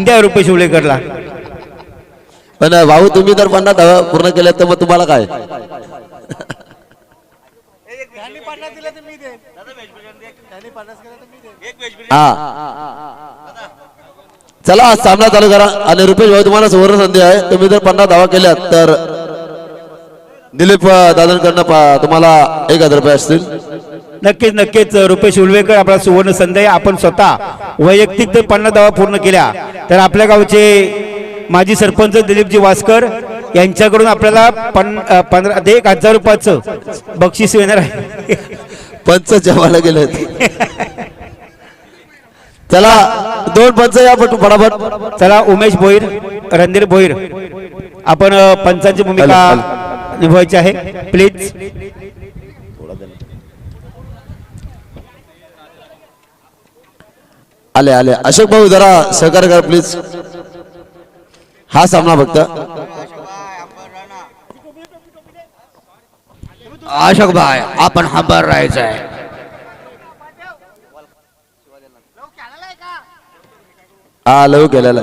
द्या रुपेश उलेकरला. पण भाऊ तुम्ही तर 50 धावा पूर्ण केल्या तर मग तुम्हाला काय? चला सामना चालू करा. आणि रुपेश भाऊ तुम्हाला सुवर्ण संधी आहे. तुम्ही जर 50 धावा केल्यात तर दिलीप दादांकडनं तुम्हाला 1000 रुपये असतील. नक्कीच नक्कीच रुपेश उलवेकर आपला सुवर्ण संधी आहे. आपण स्वतः वैयक्तिक जर 50 धावा पूर्ण केल्या तर आपल्या गावचे माजी सरपंच दिलीपजी वासकर यांच्याकडून आपल्याला 1000 रुपयाचं बक्षीस येणार आहे. पंच जेवायला गेले. चला 2 पंच या फटाफट. चला उमेश भोईर, रणधीर भोईर, आपण पंचांची भूमिका निभवायची आहे प्लीज. आले आले. अशोक भाऊ जरा सहकार्य करा प्लीज. हा सामना फक्त अशोक भाई आपण हंबर राहायचं आहे. हा लव केलेला.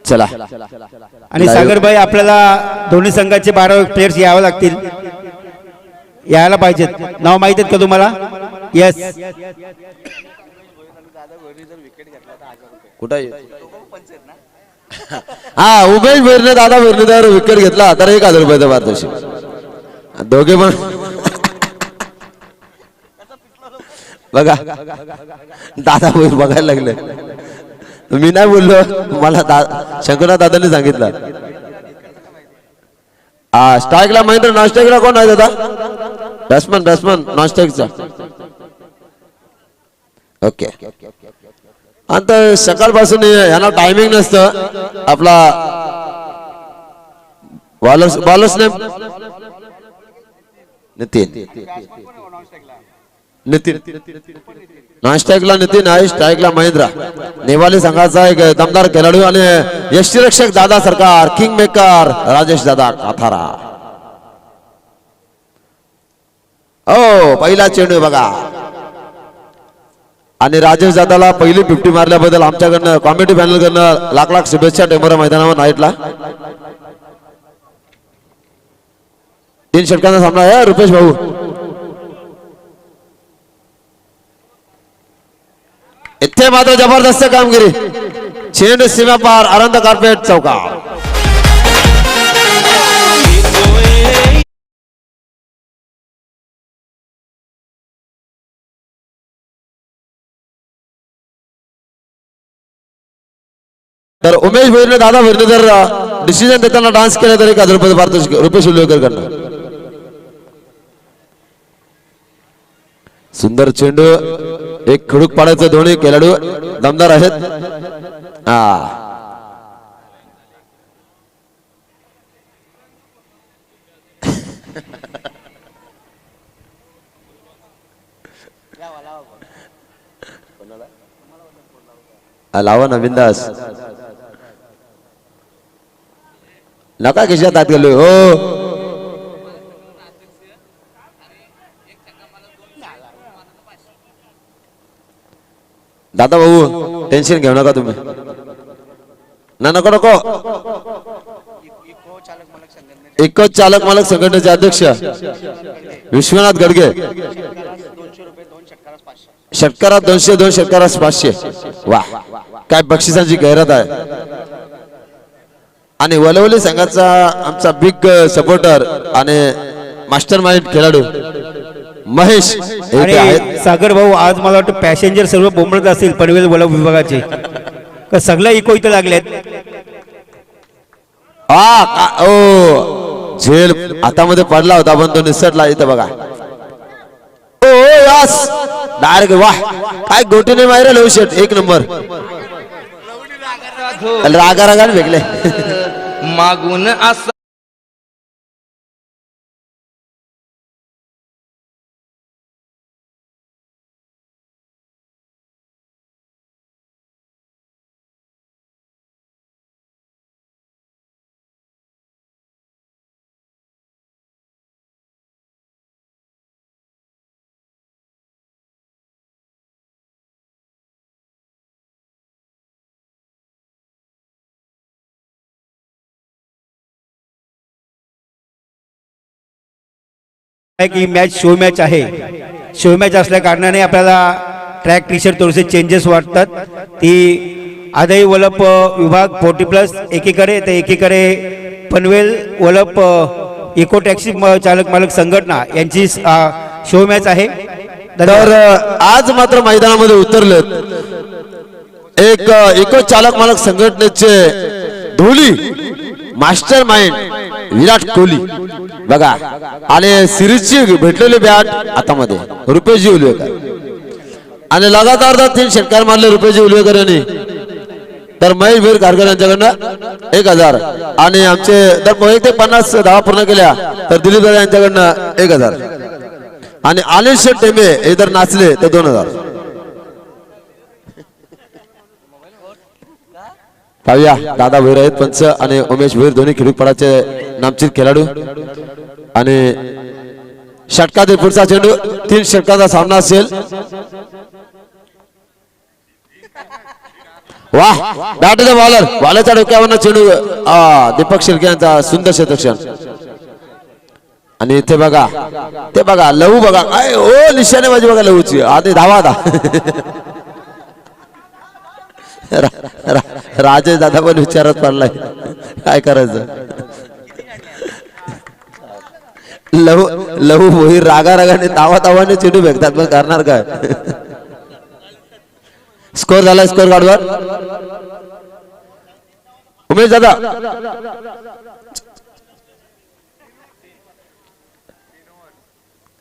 चला. आणि सागरभाई आपल्याला दोन्ही संघाचे 12 प्लेयर्स यावे लागतील, यायला पाहिजेत. नाव माहिती आहेत का तुम्हाला? येस. कुठे? हा उमेश भैरने दादा भैरने जर विकेट घेतला तर 1000 रुपयाचा पारितोषिक. दोघे पण बघा दादा भैर बघायला लागले. मी नाही बोललो, मला शंकरनाथ दादांनी सांगितलं. स्ट्राईकला महेंद्र, नॉन स्ट्राईकला कोण आहे दादा? बॅट्समन नॉन स्ट्राईकचा. ओके. आता सकाळपासून यांना टायमिंग नसतं. आपला बॉलर्स नेम नितीन. नॉन स्ट्राईकला नितीन आहे, स्ट्राईकला महेंद्र. नेवाली संघाचा एक दमदार खेळाडू आणि यष्टीरक्षक दादा सरकार, किंग मेकर राजेश दादा काथारा. हो पहिला चेंडू बघा. आणि राजेश दादाला पहिली 50 मारल्याबद्दल आमच्याकडनं कॉमेडी पॅनल कडनं लाख लाख शुभेच्छा. टेंबोरा मैदानावर नाईटला 3 षटकांचा सामना आहे. रुपेश भाऊ इथे मात्र जबरदस्त कामगिरी. चेंडू सीमा पार, आनंद कार्पेट चौका. तर उमेश भैरने दादा भैरने जर डिसिजन देताना डान्स केला तर 1000 रुपये पारितोषिक रुपेश उल्लेकर करणार. सुंदर चेंडू, एक खडूक पाडायचं. दोन्ही खेळाडू दमदार आहेत. लावा ना बिंदास. नका खिशात आत गेलो हो. दादा भाऊ टेन्शन घेऊ नका तुम्ही. नको नको. एकच चालक मालक संघटनेचे अध्यक्ष विश्वनाथ गडगे. षटकारात 200, 2 षटकारात 500. वा काय बक्षिसांची गैरत आहे. आणि वलवली संघाचा आमचा बिग सपोर्टर आणि मास्टर माइंड खेळाडू महेश आणि सागर भाऊ आज मला वाटतं पॅसेंजर सर्व बोंबळत असतील पनवेल वलव विभागाचे. सगळ्या इको इथं लागलेत. ओ झेल हातामध्ये पडला होता पण तो निसटला. इथं बघा. ओ यस डायरेक्ट. वाह काय गोटीने मारे लव शेट. 1 नंबर. रागा रागाने भेटले मागून असं आहे की मॅच शो मॅच आहे. शो मॅच असल्या कारणाने आपल्याला ट्रॅक टी शर्ट थोडेसे चेंजेस वाटतात. ती आदाई वलप विभाग 40+ एकीकडे तर एकीकडे पनवेल वलप इको टॅक्सी चालक मालक संघटना यांची शो मॅच आहे. तर आज मात्र मैदानामध्ये उतरलेत एक इको चालक मालक संघटनेचे धोली मास्टर माइंड विराट कोहली बघा. आणि सिरीजची भेटलेली बॅट हातामध्ये रुपेशजी उलवेकर आणि लगातार 3 षटकार मारले रुपेशजी उलवेकर यांनी. तर महेश भीर कारकर यांच्याकडनं 1000 आणि आमचे तर मोहित 50 धावा पूर्ण केल्या तर दिलीप दादा यांच्याकडनं 1000 आणि आलेश टेंबे हे जर नाचले तर 2000. पाहूया दादा भैर आहेत पंच आणि उमेश भैर दोन्ही खिडूपडाचे नामचीत खेळाडू. आणि षटकातील पुढचा चेंडू 3 षटकाचा सामना असेल. वाह बॅट बॉलर बॉलरच्या डोक्यावर चेंडू दीपक शिर्के यांचा सुंदर शतक्षण. आणि इथे बघा ते बघा लहू बघा काय ओ निशाणेबाजी बघा लहूची आधी धावा राजेश दादा पण विचारत पडलाय काय करायचं. लहू लहू मोहीर रागाने तावाने चेंडू फेकतात पण करणार काय. स्कोर झाला स्कोर कार्डवर उमेश दादा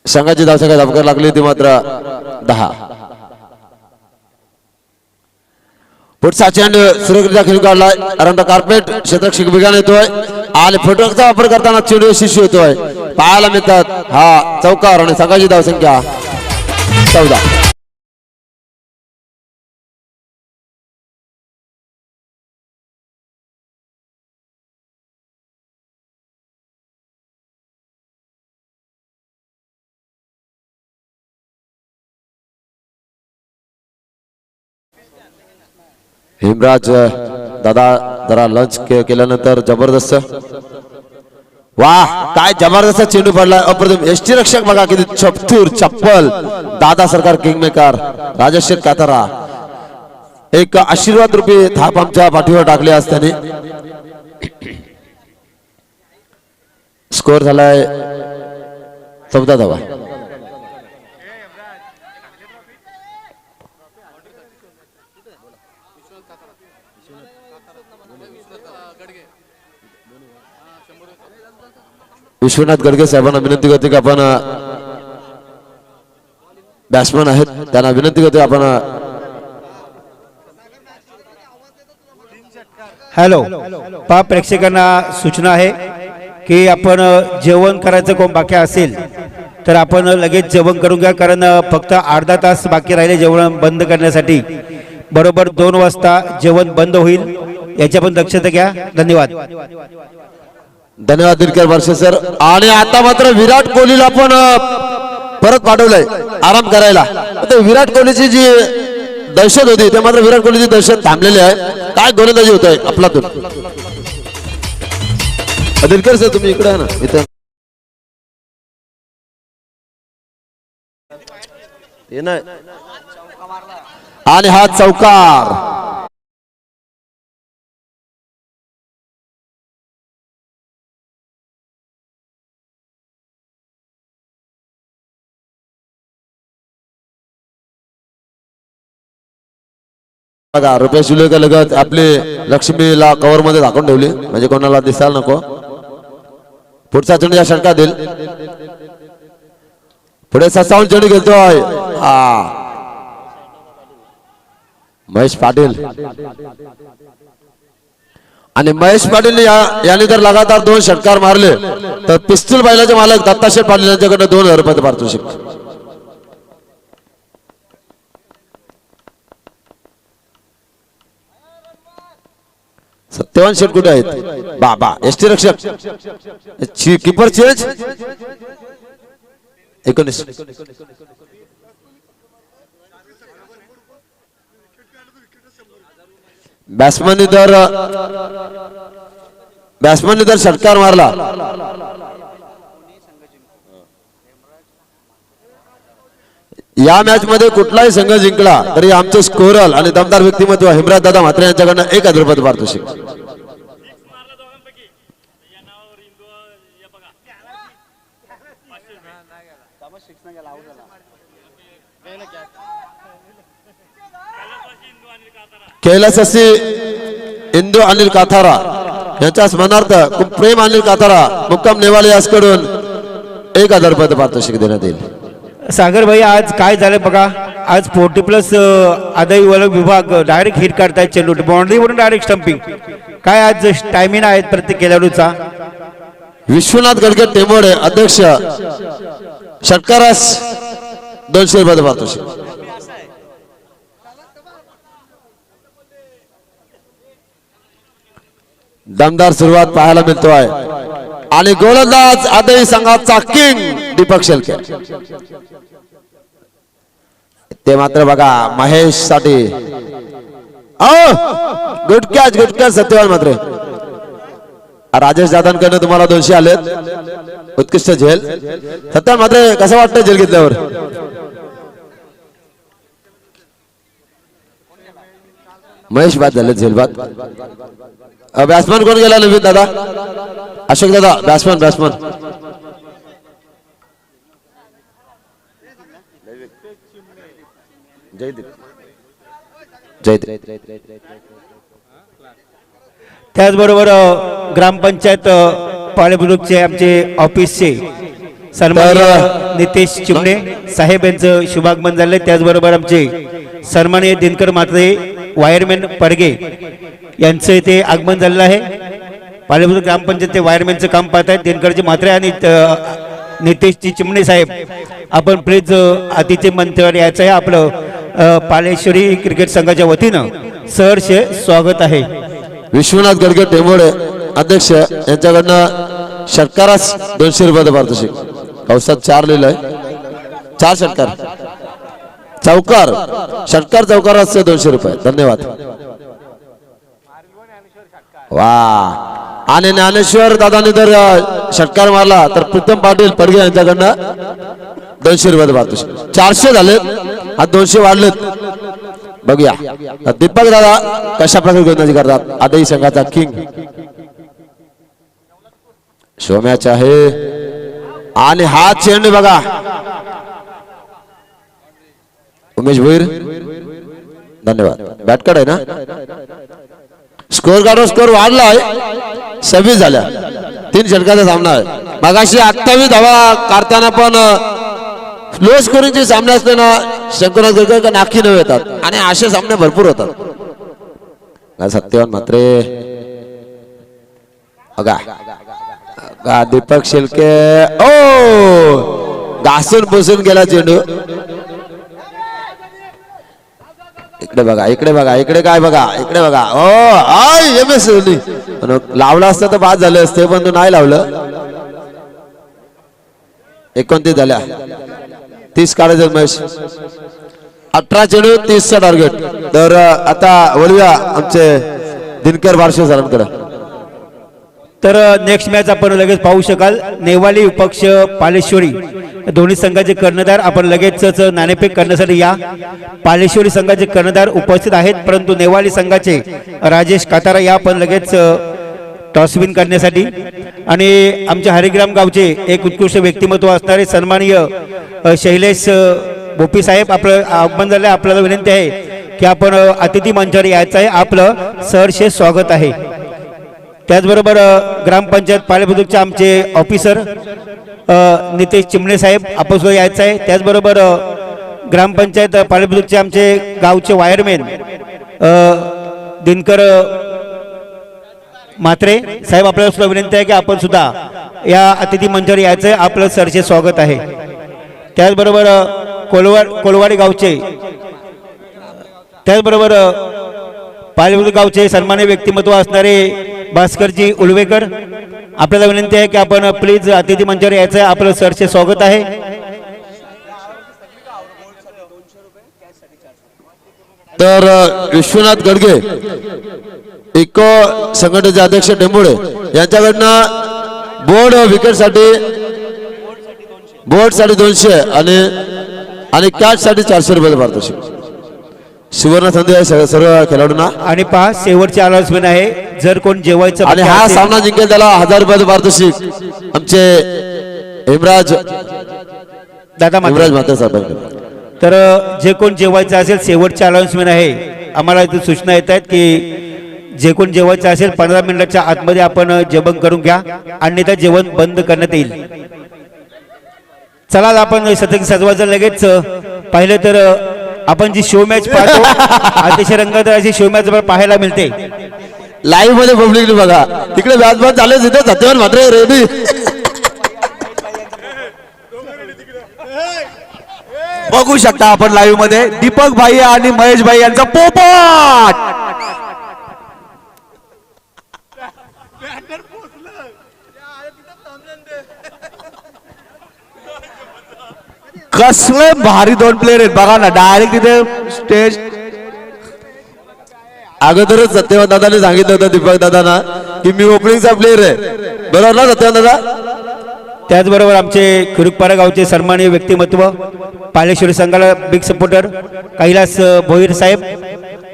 संघाची धावसंख्या धापकर लागली ती मात्र 10. पुढचा चेंडू सुरेखरित्या खेळून काढलाय. अरंत कार्पेट क्षेत्ररक्षक वेगाने येतोय आणि फुटवर्कचा वापर करताना चेंडू यशस्वी होतोय. पाहायला मिळतात हा चौकार आणि संघाची धावसंख्या 14. हिमराज दादा जरा लंच केल्यानंतर जबरदस्त वाह काय जबरदस्त चेंडू पडलाय अप्रतिम. एसटी रक्षक बघा किती चपथूर चप्पल दादा सरकार किंगमेकर राजश्री कातारा एक आशीर्वाद रूपी थाप आमच्या पाठीवर टाकले असताना. स्कोर झालाय 14 धावा. विश्वनाथ गडगे साहेबांना विनंती करते की आपण बॅट्समन आहेत त्यांना विनंती करते आपण हॅलो पा प्रेक्षकांना सूचना आहे की आपण जेवण करायचं कोण बाकी असेल तर आपण लगेच जेवण करून घ्या. कारण फक्त अर्धा तास बाकी राहिले जेवण बंद करण्यासाठी. बरोबर 2 वाजता जेवण बंद होईल याच्या पण दक्षता घ्या. धन्यवाद. धन्यवाद दिलकर वर्षे सर. आणि आता मात्र विराट कोहलीला पण परत पाठवलंय आराम करायला. विराट कोहलीची जी दहशत होती ते मात्र विराट कोहलीची दहशत थांबलेली आहे. काय गोलंदाजी होत आहे आपलातून. दिलकर सर तुम्ही इकडे आहे ना इथं आणि हा चौकार बघा. रुपेश उलवेकर लगत आपले लक्ष्मीला कव्हर मध्ये झाकून ठेवली म्हणजे कोणाला दिसायला नको. पुढचा चेंडू या षटकात देईल. पुढे ससावून चेंडू घेतोय महेश पाटील. आणि महेश पाटील यांनी जर लगातार 2 षटकार मारले तर पिस्तूल बैलाचे मालक दत्ताशेठ पाटील यांच्याकडे 2000 रुपये पारितोषिक. सत्यवान शेठ कुठे आहेत बाबा. एसटी रक्षक कीपर चेंज 19. बॅट्समनने जर षटकार मारला या मॅच मध्ये कुठलाही संघ जिंकला तरी आमचे स्कोरल आणि दमदार व्यक्तिमत्व हेमराज दादा म्हात्रे यांच्याकडनं 1000 रुपये पारितोषिक. कैलासवासी इंदू अनिल काथारा यांच्या स्मरणार्थ खूप प्रेम अनिल काथारा मुक्काम नेवाले यासकडून 1000 रुपये पारितोषिक देण्यात येईल. सागर भाई आज काय झालं बघा, आज 40+ आदाई वलग विभाग डायरेक्ट हिट करतायत चेंडू बाउंड्रीवरून डायरेक्ट स्टंपिंग. काय आज टायमिंग आहेत प्रत्येक खेळाडूचा. विश्वनाथ गडगे टेंबोडे अध्यक्ष षटकारास 200 रुपये पारितोषिक. दमदार सुरुवात पाहायला मिळतो आहे आणि गोलंदाज आदई संघाचा किंग दीपक शेलके. ते मात्र बघा महेश साठी गुड कॅच सत्यवान मात्र राजेश दादांकडनं तुम्हाला 200 आलेत. उत्कृष्ट झेल. सत्यवान मात्र कसं वाटतं झेल घेतल्यावर. महेश बाद झाले झेल बाद. बॅट्समन कोण गेला नवीन दादा. अशोक दादा बॅट्समन त्याचबरोबर ग्रामपंचायत पाळेबुद्रुकचे आमचे ऑफिसचे सन्माननीय नितेश चिमणे साहेब यांचं शुभागमन झाले. त्याचबरोबर आमचे सन्माननीय दिनकर म्हात्रे वायरमॅन पडगे यांचं इथे आगमन झालेलं आहे. पाळेबुद्रुक ग्रामपंचायत ते वायरमॅनचं काम पाहत आहेत दिनकरजी म्हात्रे आणि नितेशजी चिमणे साहेब. आपण प्लीज अतिथी मंचावर यायचं आहे. आपलं पालेश्वरी क्रिकेट संघाच्या वतीनं सहर्षे स्वागत आहे. विश्वनाथ गडगे टेंबोडे अध्यक्ष यांच्याकडनं षटकारास 200 रुपये पारितोषिक. कौसात 4 लिहिलंय. 4 षटकार चौकार षटकार चौकारास 200 रुपये. धन्यवाद. वा आणि ज्ञानेश्वर दादाने जर षटकार मारला तर प्रीतम पाटील पडगे यांच्याकडनं 200 रुपये पारितोषिक. 400 झाले. हा 200 वाढलेत. बघूया दीपक दादा कशा प्रकारे गोलंदाजी करतात. आदई संघाचा किंग सोम्याचा आहे आणि हा चेंडू बघा उमेश भोईर. धन्यवाद. बॅटकड आहे ना. स्कोर कार्ड स्कोर वाढलाय. 26 झाल्या. 3 षटकाचा सामना आहे. मगाशी 28 धावा काढताना पण लो स्कोरिंगचे सामने असताना शंकरनाथ गडकर नाकी न येतात आणि असे सामने भरपूर होतात. सत्यवान मात्रे बघा दीपक शेलके घासून पुसून गेला चेंडू. इकडे बघा इकडे काय बघा इकडे बघा. लावला असतं तर बाद झाले असते पण तू नाही लावलं. 29 झाल्या. 30 काढायचे महेश. 18 चेंडू 30चा टार्गेट. तर आता वळूया आमचे दिनकर बारशे सरांकडे. तर नेक्स्ट मॅच आपण लगेच पाहू शकाल. नेवाली विपक्ष पालेश्वरी दोन्ही संघाचे कर्णधार आपण लगेचच नाणेफेक करण्यासाठी या. पालेश्वरी संघाचे कर्णधार उपस्थित आहेत परंतु नेवाली संघाचे राजेश कातारा या पण लगेच टॉसविन करण्यासाठी. आणि आमच्या हरिग्राम गावचे एक उत्कृष्ट व्यक्तिमत्व असणारे सन्माननीय शैलेश बोपी साहेब आपलं आगमन झालं. आपल्याला विनंती आहे की आपण अतिथी मंचावर यायचं आहे. आपलं सहर्षे स्वागत आहे. त्याचबरोबर ग्रामपंचायत पाळेबुद्रुकचे आमचे ऑफिसर नितेश चिमणे साहेब आपण सुद्धा यायचं आहे. त्याचबरोबर ग्रामपंचायत पाळेबुद्रुकचे आमचे गावचे वायरमॅन दिनकर म्हात्रे साहेब आपल्याला सुद्धा विनंती आहे की आपण सुद्धा या अतिथी मंचावर यायचं आहे. आपलं सरचे स्वागत आहे. त्याचबरोबर कोलवाडी गावचे त्याचबरोबर पाळेबुद्रुक गावचे सन्मान्य व्यक्तिमत्व असणारे भास्करजी उलवेकर आपल्याला विनंती आहे की आपण प्लीज अतिथी मंचावर यायचं आहे. आपलं सरचे स्वागत आहे. तर विश्वनाथ गडगे इको संघटनेचे अध्यक्ष टेंबोडे यांच्याकडनं बोर्ड विकेट साठी 200 आणि आणि कॅच साठी 400 रुपये पारितोषिक. सुवर्ण संधी आहे सर्व खेळाडूंना. आणि पहा शेवटची अनाउन्समेंट आहे, जर कोण जेवायचं आणि बाकी हा असेल- सामना जिंकेल त्याला 1000 रुपये पारितोषिक. आमचे हेमराज माते साहेब. तर जे कोण जेवायचं असेल, शेवटची अनाउन्समेंट आहे, आम्हाला इथे सूचना येत आहेत की जे कोण जेवायचं असेल 15 मिनिटाच्या आतमध्ये आपण जेवण करून घ्या, अन्यथा जेवण बंद करण्यात येईल. चला आपण शतक सजवायचं लगेच. पाहिलं तर आपण जी शो मॅच पाहतो अतिशय रंगत अशी शो मॅच पाहायला मिळते. लाईव्ह मध्ये पब्लिक बघा, तिकडे व्याजबाद झाले तिथे सत्यवान मात्र रेडी. बघू शकता आपण लाईव्ह मध्ये दीपक भाई आणि महेश भाई यांचा पोपट. कसले भारी दोन प्लेयर आहेत बघा ना, डायरेक्ट तिथे स्टेज. अगोदरच सत्यवान दादाने सांगितलं होतं दीपक दादांना की मी ओपनिंगचा प्लेअर आहे, बरोबर ना सत्यवान दादा? त्याचबरोबर आमचे खिरुकपाडा गावचे सन्माननीय व्यक्तिमत्व, पालेश्वरी संघाला बिग सपोर्टर कैलास भोईर साहेब,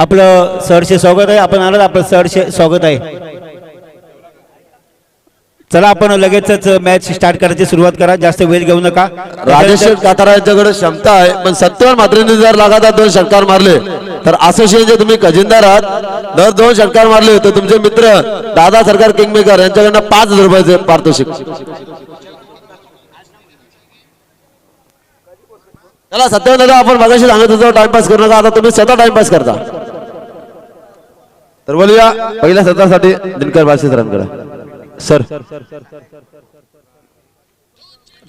आपलं सहर्ष स्वागत आहे. आपण आलात, आपलं सहर्ष स्वागत आहे. चला आपण लगेचच मॅच स्टार्ट करायची सुरुवात करा, जास्त वेळ घेऊ नका. राजेश कातारा यांच्याकडे क्षमता आहे, पण सत्यवान मात्रेने जर लगातार 2 षटकार मारले तर असोसिएशनचे तुम्ही खजिनदार आहात. जर 2 षटकार मारले तर तुमचे मित्र दादा सरकार किंगमेकर यांच्याकडनं 5000 रुपयाचे पारितोषिक. चला सत्यवान दादा, आपण मगाशी सांगत होतो टाइमपास करू नका, आता तुम्ही स्वतः टाइमपास करता. तर बोलूया पहिल्या सत्रासाठी दिनकर बालशी सरांकडे. सर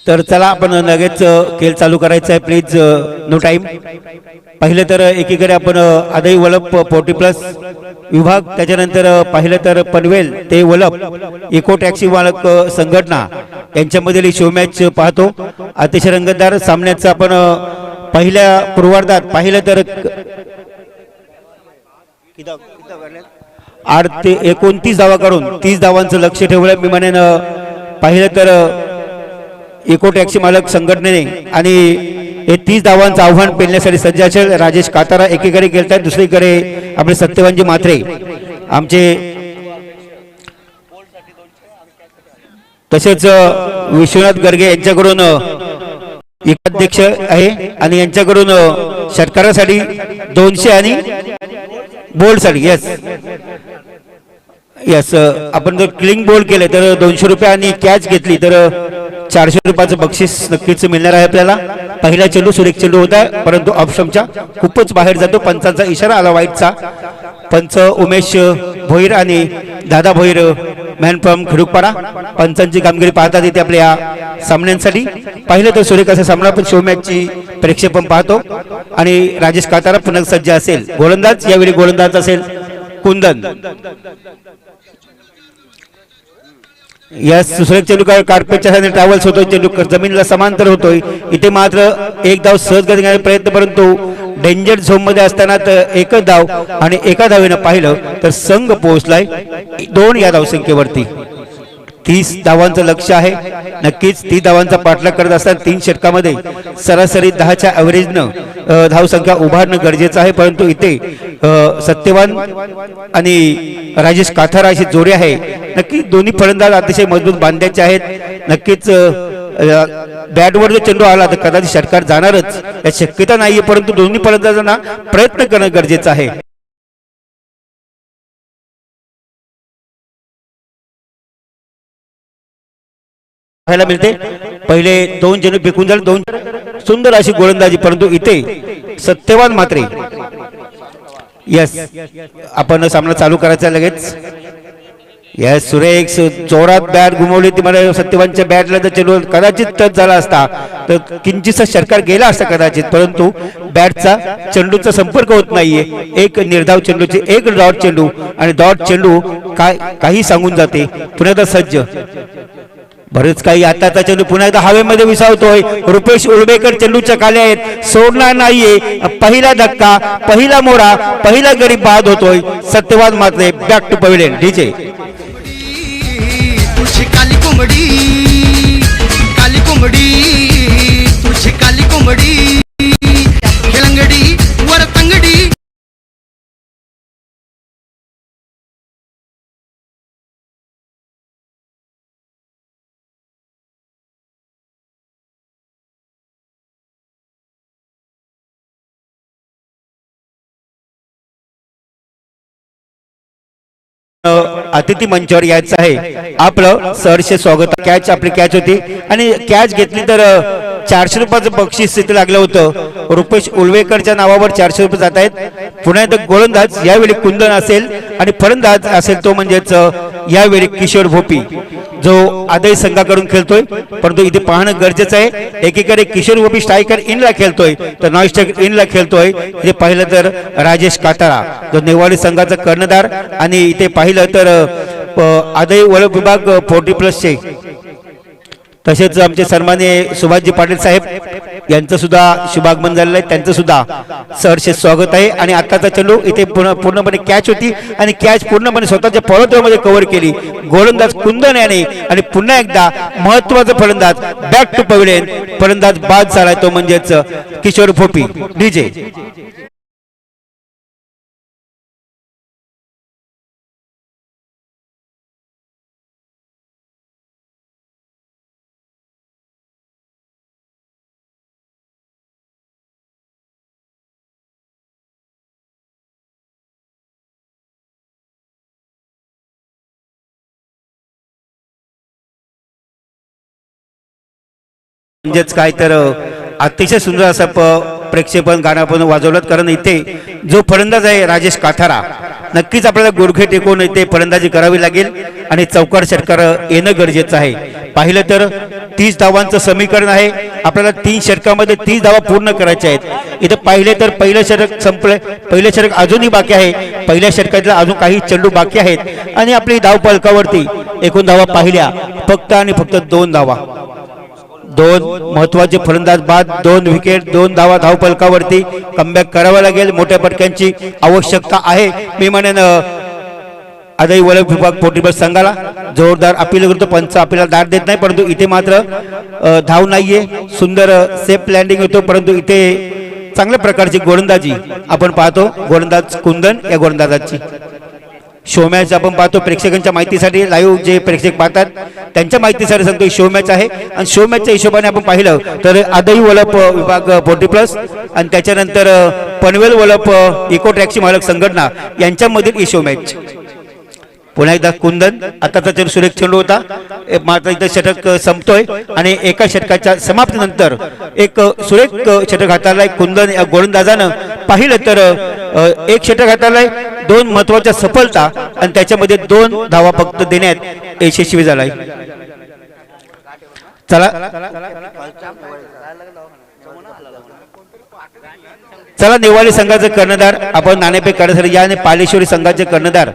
तर चला आपण लगेच खेळ चालू करायचा आहे. Please no time. पाहिलं तर एकीकडे आपण आदई वलप 40+ विभाग, त्याच्यानंतर पाहिलं तर पनवेल ते वलप इको टॅक्सी मालक संघटना यांच्यामधील शो मॅच पाहतो. अतिशय रंगतदार सामन्याचं आपण पहिल्या पूर्वार्धात पाहिलं तर 8 ते 29 धावा काढून 30 धावांचं लक्ष ठेवलं मी म्हणेन. पाहिलं तर इको टॅक्सी मालक संघटनेने आणि हे 30 धावांचं आव्हान पेलण्यासाठी सज्ज असेल. राजेश कातारा एकीकडे खेळतात, दुसरीकडे आपले सत्यवानजी मात्रे आमचे, तसेच विश्वनाथ गर्गे यांच्याकडून अध्यक्ष आहे आणि यांच्याकडून षटकारासाठी 200 आणि बोल्डसाठी यस आपण जर क्लिंग बोल्ड केले तर 200 रुपये आणि कॅच घेतली तर 400 रुपयाचं बक्षीस नक्कीच मिळणार आहे आपल्याला. पहिला चेंडू सुरेख चेंडू होता, परंतु ऑप्शनच्या खूपच बाहेर जातो. पंचांचा इशारा आला वाईटचा. पंच उमेश भोईर आणि दादा भोईर मॅन फ्रॉम खिडूकपाडा पंचांची कामगिरी पाहतात इथे आपल्या या सामन्यांसाठी. पाहिलं तर सुरेख असा सामना पण शो मॅचची प्रेक्षेपण पाहतो. आणि राजेश कातारा पुन्हा सज्ज असेल. गोलंदाज यावेळी गोलंदाज असेल कुंदन. यस सुरेख चेंडू कार्पेटच्या साथी ट्रॅव्हल्स होतोय, चेंडू जमिनीला समांतर होतोय. इथे मात्र एक धाव सहज करण्याचा प्रयत्न, परंतु डेंजर झोन मध्ये असताना एकच धाव आणि एका धावेनं पाहिलं तर संघ पोहोचलाय 2 या धावसंख्येवरती. 30 धावांचं लक्ष आहे. नक्कीच 30 धावांचा पाठलाग करत असताना 3 षटकामध्ये सरासरी 10च्या ॲव्हरेजनं धावसंख्या उभारणं गरजेचं आहे. परंतु इथे सत्यवान आणि राजेश काथारा अशी जोडी आहे. नक्की दोन्ही फलंदाज अतिशय मजबूत बांधायचे आहेत. नक्कीच बॅटवर जो चेंडू आला तर कदाचित षटकार जाणारच या शक्यता नाहीये, परंतु दोन्ही फलंदाजांना प्रयत्न करणं गरजेचं आहे. पाहायला मिळते पहिले 2 चेंडू फेकून झाले, 2 सुंदर अशी गोलंदाजी, परंतु इथे सत्यवान मात्रे यस आपण सामना चालू करायचा लगेच. यस सुरेख जोरात बॅट घुमवली ती. मला सत्यवानच्या बॅटला जर चेंडू कदाचित टच झाला असता तर किंचितसा षटकार गेला असता कदाचित, परंतु बॅटचा चेंडूचा संपर्क होत नाहीये. एक निर्धाव चेंडूची एक डॉट चेंडू आणि डॉट चेंडू काही सांगून जाते. पुन्हा एकदा सज्ज बरेच काही. आता चेंडू पुन्हा एकदा हवेमध्ये विसावतोय. रुपेश उर्वेकर चेंडूच्या खाली आहेत, सोडणार नाहीये. पहिला धक्का, पहिला मोरा, पहिला गरीब बाद होतोय. सत्यवान मात्र बॅक टू पवेलियन. डीजे तुझी काली कोंबडी, काली कोंबडी, तुझी काली कोंबडी. अतिथी मंचावर यायचं आहे आपलं सहर्ष स्वागत. कॅच आपली कॅच होती आणि कॅच घेतली तर 400 रुपयाचं बक्षीस इथे लागलं होतं. रुपेश उलवेकरच्या नावावर 400 रुपये जात आहेत. पुन्हा एकदा गोलंदाज यावेळी कुंदन असेल आणि फलंदाज असेल तो म्हणजेच यावेळी किशोर भोपी जो आदय संघाकडून खेळतोय. परंतु इथे पाहणं गरजेचं आहे. एकीकडे किशोर भोपी स्ट्रायकर इनला खेळतोय तर नॉन स्ट्रायकर इनला खेळतोय. इथे पाहिलं तर राजेश कातारा जो नेवाडी संघाचा कर्णधार आणि इथे पाहिलं तर आदय वलभ विभाग 40+चे तसेच आमचे सन्माननीय सुभाषजी पाटील साहेब यांचं सुद्धा शुभागमन झालेलं आहे. त्यांचं सुद्धा सहर्ष स्वागत आहे. आणि आताचा चेंडू इथे पूर्णपणे कॅच होती आणि कॅच पूर्णपणे स्वतःच्या पॉलोमध्ये कव्हर केली गोलंदाज कुंदन याने. आणि पुन्हा एकदा महत्वाचा फलंदाज बॅक टू पवेलियन फलंदाज बाद झालाय तो म्हणजेच किशोर भोपी. डीजे म्हणजेच काय तर अतिशय सुंदर असा प्रेक्षेपण गाणं आपण वाजवलं. कारण इथे जो फलंदाज आहे राजेश काथारा नक्कीच आपल्याला गुडघे टेकून इथे फलंदाजी करावी लागेल आणि चौकार षटकार येणं गरजेचं आहे. पाहिलं तर 30 धावांचं समीकरण आहे. आपल्याला 3 षटकामध्ये 30 धावा पूर्ण करायच्या आहेत. इथे पाहिले तर पहिलं षटक संपलंय. पहिलं षटक अजूनही बाकी आहे. पहिल्या षटकातला अजून काही चेंडू बाकी आहेत आणि आपली धाव फलकावरती एकूण धावा पाहिल्या फक्त आणि फक्त 2 धावा. 2 महत्वाचे फलंदाज बाद, 2 विकेट, 2 धावा धाव फलकावरती. कमबॅक करावा लागेल. मोठ्या पटक्यांची आवश्यकता आहे. मी म्हणेन आदय वलभ विभाग 40+ संघाला जोरदार अपील करतो. पंच अपीलला दाद देत नाही परंतु इथे मात्र धाव नाहीये. सुंदर सेफ लँडिंग होतो परंतु इथे चांगल्या प्रकारची गोलंदाजी आपण पाहतो. गोलंदाज कुंदन या गोलंदाजाची शो मॅच आपण पाहतो. प्रेक्षकांच्या माहितीसाठी लाईव्ह जे प्रेक्षक पाहतात त्यांच्या माहितीसाठी सांगतो शो मॅच आहे. आणि शो मॅचच्या हिशोबाने आपण पाहिलं तर आदई वलप विभाग 40+ आणि त्याच्यानंतर पनवेल वलप इको टॅक्सी मालक संघटना यांच्यामधील शो मॅच. पुन्हा एकदा कुंदन आताचा चेंडू सुरेख चेंडू होता. मात्र इथं षटक संपतोय आणि एका षटकाच्या समाप्तीनंतर एक सुरेख षटक हाताळलाय कुंदन या गोलंदाजानं. पाहिलं तर एक षटक हाताळलाय, 2 महत्वाच्या सफलता आणि त्याच्यामध्ये 2 धावा फक्त देण्यात यशस्वी झालाय. चला चला नेवाडी संघाचे कर्णधार आपण नाणेफेक करण्यासाठी या आणि पालेश्वरी संघाचे कर्णधार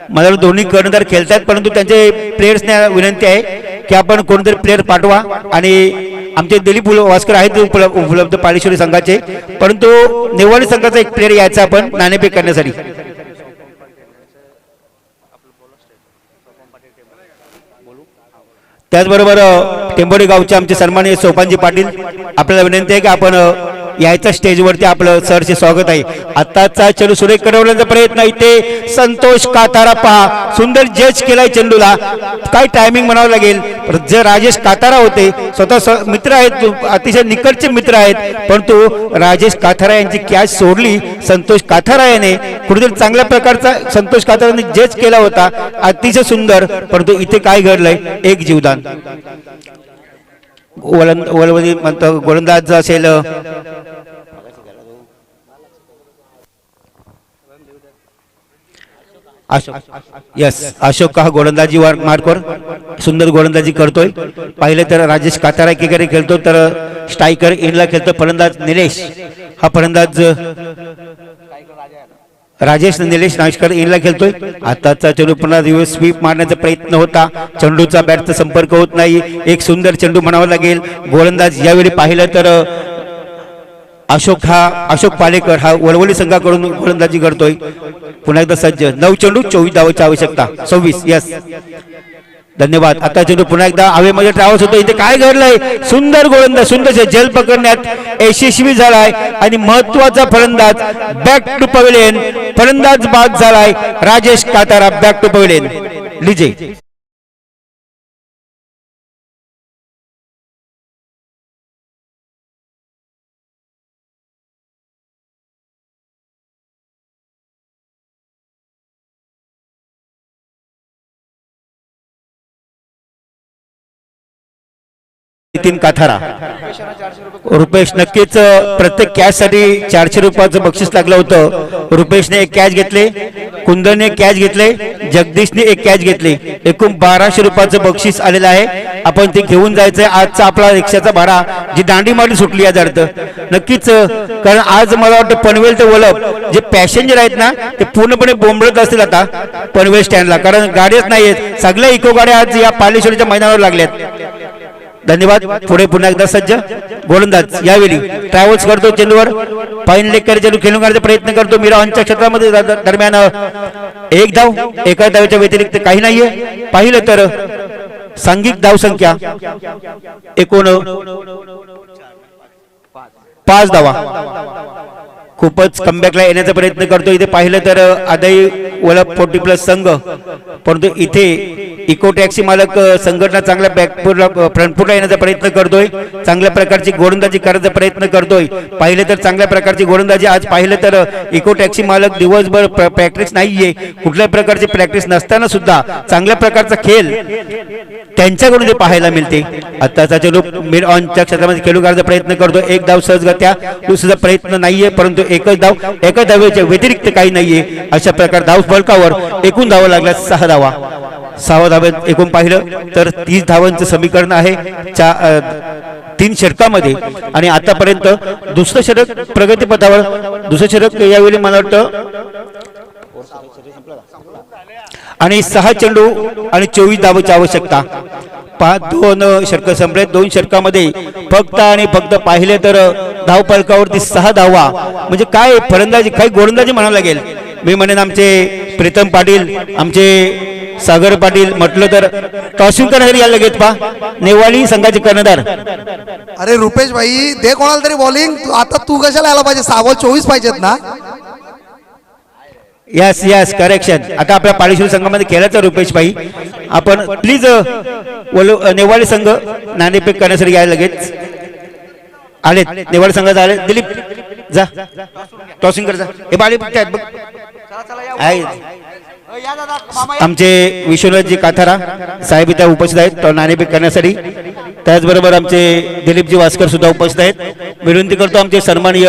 मला दोन्ही कर्णधार खेळतात परंतु त्यांचे प्लेयर्सने विनंती आहे की आपण कोणतरी प्लेयर पाठवा. आणि आमचे दिलीप वास्कर आहेत उपलब्ध पालेश्वरी संघाचे परंतु नेवाडी संघाचा एक प्लेयर यायचा आपण नाणेफेक करण्यासाठी. त्याचबरोबर टेंबोडी गावचे आमचे सन्माननीय सोपानजी पाटील आपल्याला विनंती आहे की आपण यायचा स्टेजवरती आपलं सरचे स्वागत आहे. आताचा चेंडू सुरेख करवण्याचा प्रयत्न इथे संतोष कातारा पहा सुंदर जज केलाय चेंडूला. काय टायमिंग म्हणावं लागेल. जे राजेश कातारा होते स्वतः मित्र आहेत अतिशय निकटचे मित्र आहेत परंतु राजेश कातारा यांची कॅच सोडली संतोष कातारा याने. कुठेतरी चांगल्या प्रकारचा संतोष कातारांनी जज केला होता अतिशय सुंदर परंतु इथे काय घडलंय एक जीवदान. वलवली म्हणतो गोलंदाज असेल अशोक हा गोलंदाजीवर मार्कवर सुंदर गोलंदाजी करतोय. पाहिलं तर राजेश कातारा एकीकडे खेळतो तर स्ट्रायकर इनला खेळतो. फलंदाज निलेश हा फलंदाज राजेश निलेश नाशकर इनला खेळतोय. आताचा चेंडू पुन्हा रिव्हर्स स्वीप मारण्याचा प्रयत्न होता. चेंडूचा बॅटचा संपर्क होत नाही. एक सुंदर चेंडू म्हणावा लागेल. गोलंदाज यावेळी पाहिलं तर अशोक पालेकर हा वलवली संघाकडून गोलंदाजी करतोय. पुन्हा एकदा सज्ज 9 चेंडू 24 धावांची आवश्यकता 26. यस धन्यवाद. आता चेंडू पुन्हा एकदा हवेमध्ये ट्रॅव्हल्स होतो. इथे काय घडलंय सुंदर गोलंदाज सुंदर जल पकडण्यात यशस्वी झालाय आणि महत्वाचा फलंदाज बॅक टू पवेलियन फलंदाज बाद झालाय Rajesh Katara back to pavilion. लिजे नितीन काथारा. रुपेश नक्कीच प्रत्येक कॅच साठी 400 रुपयाचं बक्षीस लागलं होतं. रुपेशने एक कॅच घेतले, कुंदनने एक कॅच घेतले, जगदीशने एक कॅच घेतले. एकूण 1200 रुपयाचं बक्षीस आलेलं आहे. आपण ते घेऊन जायचंय. आजचा आपला रिक्षाचा भाडा जी दांडी माडी सुटली आज अर्थ नक्कीच, कारण आज मला वाटतं पनवेल ते वलप जे पॅसेंजर आहेत ना ते पूर्णपणे बोंबलत असतील आता पनवेल स्टँडला, कारण गाड्याच नाही आहेत. सगळ्या इको गाड्या आज या पालेश्वरीच्या मैदानावर लागल्यात. धन्यवाद. पुढे पुन्हा एकदा सज्ज गोलंदाज यावेळी ट्रॅव्हल्स करतो चेंडूवर, फाईन लेग करे चेंडू खेळून काढण्याचा प्रयत्न करतो. मीरा ऑनच्या क्षेत्रामध्ये दरम्यान एक धाव, एका धावेच्या व्यतिरिक्त काही नाहीये. पाहिलं तर सांघिक धाव संख्या एकूण 5 धावा. खूपच कमबॅकला येण्याचा प्रयत्न करतो. इथे पाहिलं तर आदाई वलप 40+ संघ, परंतु इथे इको टॅक्सी मालक संघटना चांगल्या बॅकफुटला फ्रंटफुटला येण्याचा प्रयत्न करतोय. चांगल्या प्रकारची गोलंदाजी करण्याचा प्रयत्न करतोय. पाहिलं तर चांगल्या प्रकारची गोलंदाजी आज पाहिलं तर इको टॅक्सी मालक दिवसभर प्रॅक्टिस नाहीये, कुठल्याही प्रकारची प्रॅक्टिस नसताना सुद्धा चांगल्या प्रकारचा खेळ त्यांच्याकडून जे पाहायला मिळते. आताचा चेंडू मिड ऑनच्या क्षेत्रामध्ये खेळू करण्याचा प्रयत्न करतो. एक धाव सहजगत्या, दुसरा प्रयत्न नाहीये, परंतु एकच धाव, एका धावेच्या व्यतिरिक्त काही नाहीये. अशा प्रकार धाव फलकावर एकूण धावा लागल्या 6 धावा. 6 धाव्यात एकूण पाहिलं तर 30 धावांचं समीकरण आहे 3 षटकामध्ये. आणि आतापर्यंत दुसरं षटक प्रगतीपथावर, दुसरं षटक यावेळी मला वाटतं आणि 6 चेंडू आणि 24 धावांची आवश्यकता. 2 षटक संपले. 2 षटकामध्ये फक्त आणि फक्त पाहिले तर धाव फलकावरती 6 धावा. म्हणजे काय फलंदाजी, काय गोलंदाजी म्हणावं लागेल. मी म्हणेन आमचे प्रीतम पाटील, आमचे सागर पाटील म्हटलं तर टॉसिंग करणारे यायला लगेच पा नेवाळी संघाचे कर्णधार. अरे रुपेश भाई दे कोणाला तरी बॉलिंग. आता तू कशाला यायला पाहिजे, 6 बॉल 24 पाहिजेत ना. Yes yes correction. आता आपल्या पालेश्वरी संघामध्ये खेळायचं रुपेश भाई. आपण प्लीज नेवाळी संघ नाणेफेक करण्यासाठी यायला लगेच आले. नेवाळी संघाचा आले. दिलीप जा टॉसिंग कर जा. हे बाळी बघ आमचे विश्वनाथजी काथारा साहेब इथे उपस्थित आहेत नाणेफेक करण्यासाठी. त्याचबरोबर आमचे दिलीपजी वास्कर सुद्धा उपस्थित आहेत. विनंती करतो आमचे सन्माननीय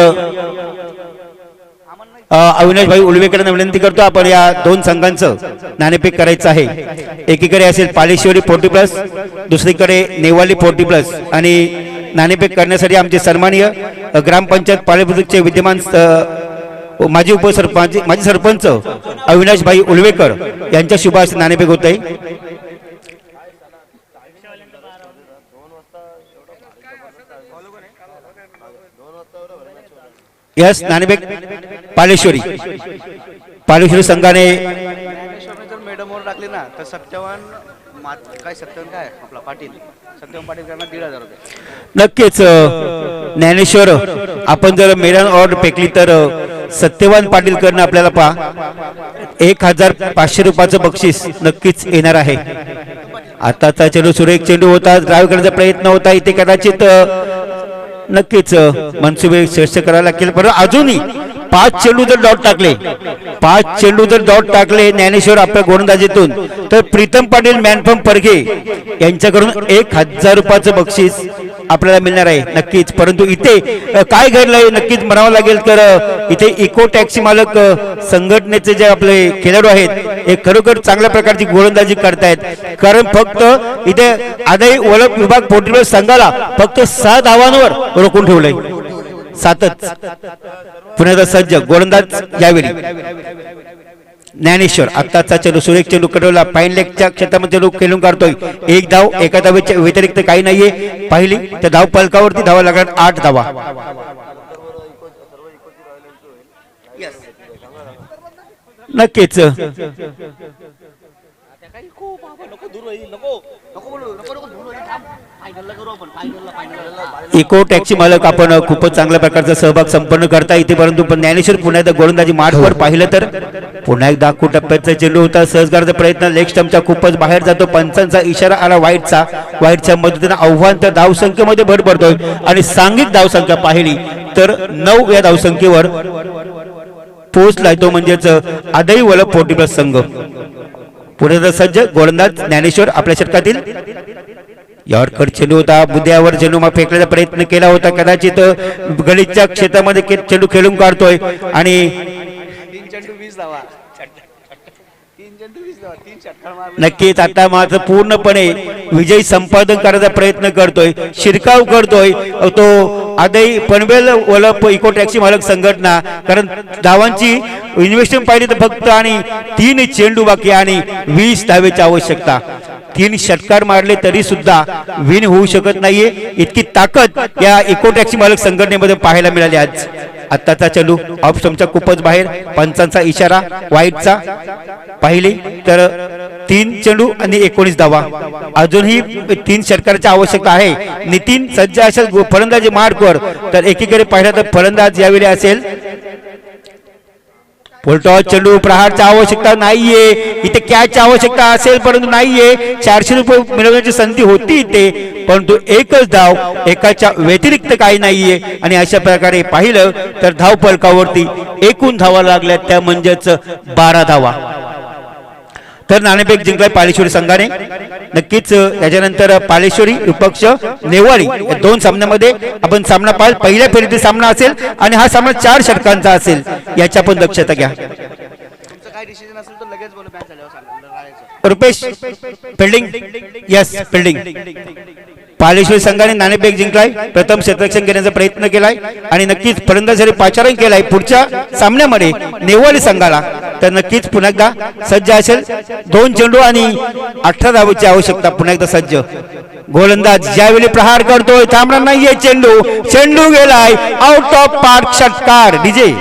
अविनाश भाई उलवेकरांना विनंती करतो आपण या 2 संघांचं नाणेफेक करायचं आहे. एकीकडे असेल पालेश्वरी 40+, दुसरीकडे नेवाली 40+. आणि नाणेफेक करण्यासाठी आमचे सन्माननीय ग्रामपंचायत पालेपुत्रचे विद्यमान माजी सरपंच अविनाश भाई उलवेकर यांच्या शुभ हस्ते नाणेफेक होत आहे. यस नाणेफेक पालेश्वरी संघाने मॅडमवर टाकली ना तर सत्यवान काय आपला पाटील सत्यवान पाटील करणार 1,500 रुपये. नक्कीच ज्ञानेश्वर आपण जर मेडन ऑर्डर फेकली तर सत्यवान पाटील करणं आपल्याला पहा 1,500 रुपयाचं बक्षीस नक्कीच येणार आहे. आताचा चेंडू सुरेख चेंडू होता, ड्राईव्ह करण्याचा प्रयत्न होता. इथे कदाचित नक्कीच मनसुबे श्रेष्ठ करायला लागेल. परंतु अजूनही 5 चेंडू जर डॉट टाकले ज्ञानेश्वर आपल्या गोलंदाजीतून तर प्रीतम पाटील मॅनफ्रॉम परगे यांच्याकडून 1,000 रुपयाचं बक्षीस आपल्याला मिळणार आहे नक्कीच. परंतु इथे काय घडलंय नक्कीच म्हणावं लागेल तर इथे इको टॅक्सी मालक संघटनेचे जे आपले खेळाडू आहेत हे खरोखर चांगल्या प्रकारची गोलंदाजी करतायत. कारण फक्त इथे आदाई वलप विभाग 40+ संघाला फक्त 6 धावांवर रोखून ठेवलंय. 7च. पुण्याचा सज्ज गोलंदाज यावेळी ज्ञानेश्वर. आत्ताचा चेंडू सुरेख चेंडू कडवला फाईन लेगच्या क्षेत्रामध्ये चेंडू खेळून काढतोय. 1 धाव, एका धावेच्या व्यतिरिक्त काही नाहीये. पाहिली त्या धाव फलकावरती धावा लागतात 8 धावा. नक्कीच इको टॅक्सी मालक आपण खूपच चांगल्या प्रकारचा सहभाग संपन्न करता इथे. परंतु ज्ञानेश्वर पुन्हा एकदा गोलंदाजी मार्गवर पाहिलं तर पुन्हा एकदा टप्प्याचा चेंडू होता. सहजगारचा प्रयत्न लेग स्टंपच्या खूपच बाहेर जातो. पंचांचा इशारा आला वाईटच्या मदतीने आव्हान त्या धावसंख्येमध्ये भर पडतोय. आणि सांघिक धावसंख्या पाहिली तर 9 या धावसंख्येवर पोहोचलाय तो म्हणजेच आदाई वलप 40+ संघ. पुढे सज्ज गोलंदाज ज्ञानेश्वर आपल्या षटकातील यॉर्कर चेंडू होता, बुद्ध्यावर चेंडू मग फेकण्याचा प्रयत्न केला होता, कदाचित गलितच्या क्षेत्रामध्ये चेंडू खेळून काढतोय आणि 3 चेंडू 20 धावा. 3 चेंडू 20 धावा, 3 षटकार मारले. नक्कीच आता मात्र पूर्णपणे विजय संपादन करायचा प्रयत्न करतोय, शिरकाव करतोय तो आदई पनवेल वलप इको टॅक्सी मालक संघटना. कारण धावांची इन्व्हेस्टमेंट पाहिली तर फक्त आणि 3 चेंडू बाकी आणि 20 धावेची आवश्यकता. 3 षटकार मारले तरी सुद्धा विन होऊ शकत नाहीये, इतकी ताकद या इको टॅक्सी मालक संघटनेमध्ये पाहायला मिळाली आज. आत्ताचा चेंडू ऑफ स्टंपच्या खूपच बाहेर, पंचांचा इशारा वाईटचा पाहिली तर 3 चेंडू आणि 19 धावा. अजूनही 3 षटकाराची आवश्यकता आहे. नितीन सज्ज असेल फलंदाजी मार्कवर तर एकीकडे पाहिलं तर फलंदाज यावेळी असेल. फुलटॉस चेंडू, प्रहारची आवश्यकता नाहीये इथे, कॅचची आवश्यकता असेल परंतु नाहीये. 400 रुपये मिळवण्याची संधी होती इथे, परंतु एकच धाव, एकाच्या व्यतिरिक्त काही नाहीये. आणि अशा प्रकारे पाहिलं तर धाव फलकावरती एकूण धावा लागल्या त्या म्हणजेच 12 धावा. तर नाणेफेक जिंकलाय पालेश्वरी संघाने. नक्कीच त्याच्यानंतर पालेश्वरी विपक्ष नेवाळी या 2 सामन्यामध्ये आपण सामना पाहिल. पहिल्या फेरीतील सामना असेल आणि हा सामना 4 षटकांचा असेल, याच्या पण दक्षता घ्या. तुमचं काय डिसिजन असेल तर लगेच बोला, मॅच झाल्यावर सांगा. Rupesh fielding, yes fielding. Paleshwari संघाने नाणेफेक जिंकलाय, प्रथम क्षेत्ररक्षण घेण्याचा प्रयत्न केलाय आणि नक्कीच फलंदाजीसाठी पाचारण केलाय पुढच्या सामन्यामध्ये नेवाळी संघाला. तर नक्कीच पुन्हा एकदा सज्ज असेल. 2 चेंडू आणि 18 धावेची आवश्यकता. पुन्हा एकदा सज्ज गोलंदाज ज्यावेळी प्रहार करतोय थांबणार नाहीये. चेंडू गेलाय आउट ऑफ पार्क, षटकार. डीजे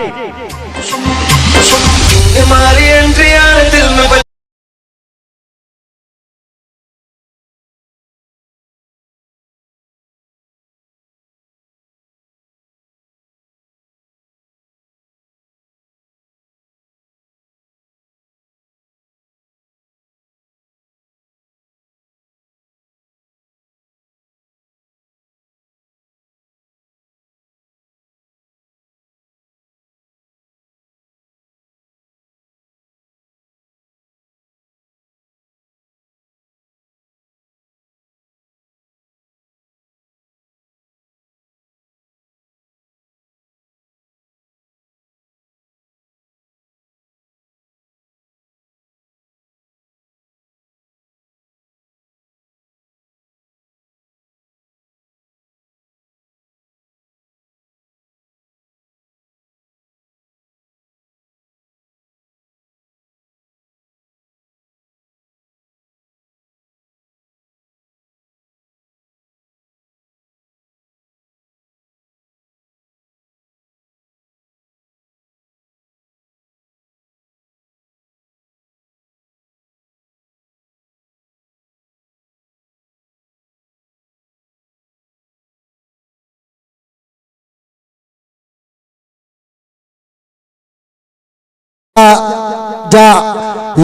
ज्या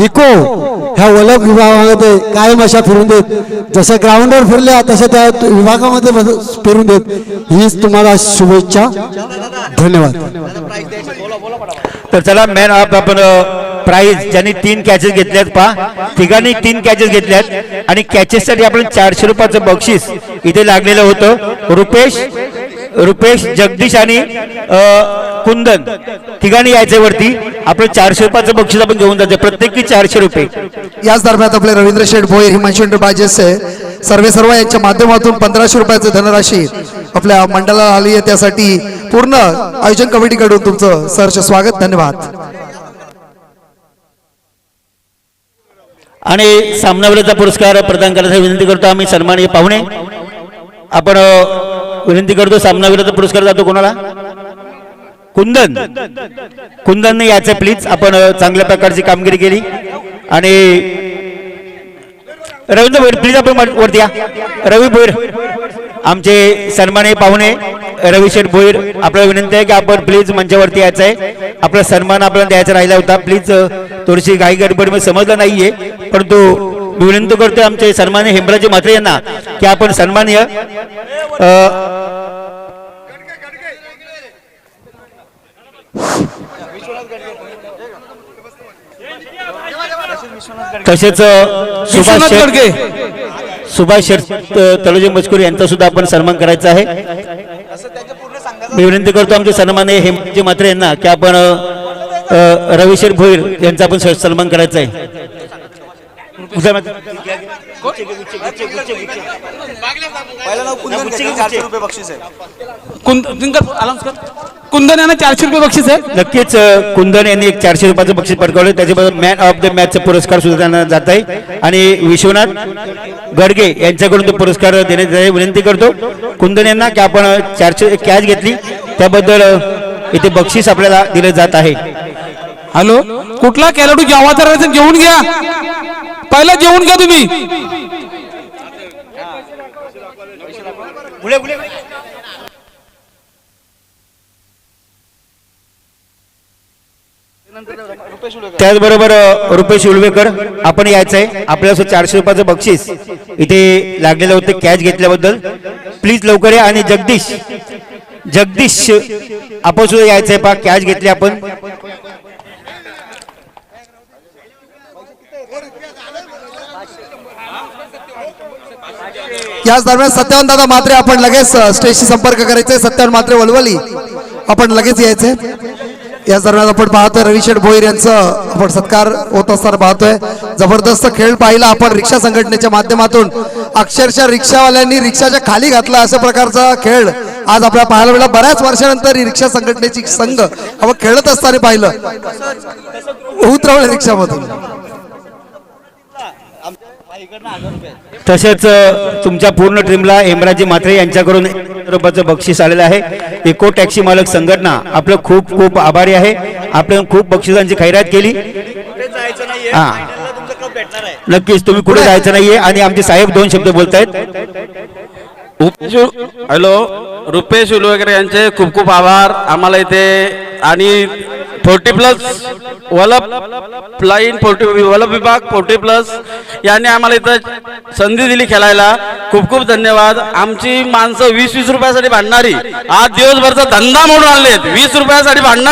इको ह्या वलक विभागामध्ये कायम अशा फिरून देत, जसं ग्राउंडवर फिरल्या तसं त्या विभागामध्ये फिरून देत. हीच तुम्हाला शुभेच्छा. धन्यवाद. तर चला मॅन ऑफ आपण प्राइज ज्यांनी 3 कॅचेस घेतल्यात पहा, तिघांनी 3 कॅचेस घेतल्यात आणि कॅचेससाठी आपण 400 रुपयाचं बक्षीस इथे लागलेलं होतं. रुपेश जगदीश आणि कुंदन तिघांनी यायचे वरती. आपण 400 रुपयाचं बक्षीस आपण घेऊन जायचं, प्रत्येकी 400 रुपये. याच दरम्यान आपले रवींद्र शेठ भोयर, हिमांशु बाजेसे सर्व यांच्या माध्यमातून 1500 रुपयाचं धनराशी आपल्या मंडळाला आली आहे. त्यासाठी पूर्ण आयोजन कमिटीकडून तुमचं सहर्ष स्वागत. धन्यवाद. आणि सामनावीराचा पुरस्कार प्रदान करण्यासाठी विनंती करतो आम्ही सन्माननीय पाहुणे. आपण विनंती करतो सामनावीराचा पुरस्कार जातो कोणाला? कुंदनने याचे प्लीज. आपण चांगल्या प्रकारची कामगिरी केली. आणि रवींद्र भोईर प्लीज आपण वरती या. रवी भोईर आमचे सन्माननीय पाहुणे रविशेठ भोईर, आपल्याला विनंती आहे की आपण प्लीज मंचावरती यायचं आहे. आपला सन्मान आपल्याला द्यायचा राहिला होता. प्लीज थोडीशी घाई गडबडमध्ये समजलं नाहीये, परंतु मी विनंती करतोय आमचे सन्माननीय हेमराजे म्हात्रे यांना की आपण सन्माननीय तसेच सुभाष तळोजी मजकूर यांचा सुद्धा आपण सन्मान करायचा आहे. मी विनंती करतो आमचे सन्माननीय हेमजी म्हात्रे यांना की आपण रविशेठ भोईर यांचा आपण सन्मान करायचा आहे. कुंदन यांना 400 रुपये बक्षीस आहे. नक्कीच कुंदन यांनी एक 400 रुपयाचं बक्षीस पटकावलं. त्याच्याबद्दल मॅन ऑफ द मॅचचा पुरस्कार सुद्धा त्यांना जात आहे आणि विश्वनाथ गडगे यांच्याकडून तो पुरस्कार देण्याची विनंती करतो कुंदन यांना की आपण 400 कॅच घेतली त्याबद्दल इथे बक्षीस आपल्याला दिलं जात आहे. हॅलो, कुठला खेळाडू जेव्हा तर जेवून घ्या, पहिला जेवून घ्या तुम्ही. त्याचबरोबर रुपेश उलवेकर आपण यायचं आहे. आपल्याला 400 रुपयाचं बक्षीस इथे लागलेलं होतं कॅच घेतल्याबद्दल. प्लीज लवकर या. आणि जगदीश आपण सुद्धा यायचं आहे. पहा कॅच घेतली आपण. याच दरम्यान सत्यावन दादा म्हात्रे आपण लगेच स्टेजशी संपर्क करायचे. सत्यावन म्हात्रे वलवली आपण लगेच यायचे. याच दरम्यान आपण पाहतोय रविशेठ भोईर यांचं आपण सत्कार होत असताना पाहतोय. जबरदस्त खेळ पाहिला आपण रिक्षा संघटनेच्या माध्यमातून. अक्षरशः रिक्षावाल्यांनी रिक्षाच्या खाली घातला अशा प्रकारचा खेळ आज आपल्याला पाहायला मिळाला. बऱ्याच वर्षानंतर ही रिक्षा संघटनेची संघ आपण खेळत असताना पाहिलं. उतरवलं रिक्षामधून. तसेच तुमच्या पूर्ण टीमला हेमराजी म्हात्रे यांच्याकडून रुपयाचं बक्षीस आलेलं आहे. इको टॅक्सी मालक संघटना आपलं खूप खूप आभारी आहे. आपण खूप बक्षिसांची खैरात केली. हा, नक्कीच तुम्ही कुठे जायचं नाहीये. आणि आमचे साहेब 2 शब्द बोलतायत. हॅलो, रुपेश उलवेकर यांचे खूप खूप आभार आम्हाला इथे. आणि 40+ वलभ विभाग 40+ यांनी आम्हाला इथं संधी दिली खेळायला. खूप खूप धन्यवाद. आमची माणसं 20-20 रुपयासाठी भांडणारी आज दिवसभरचा धंदा मोडून आणलेत. 20 रुपयासाठी भांडणार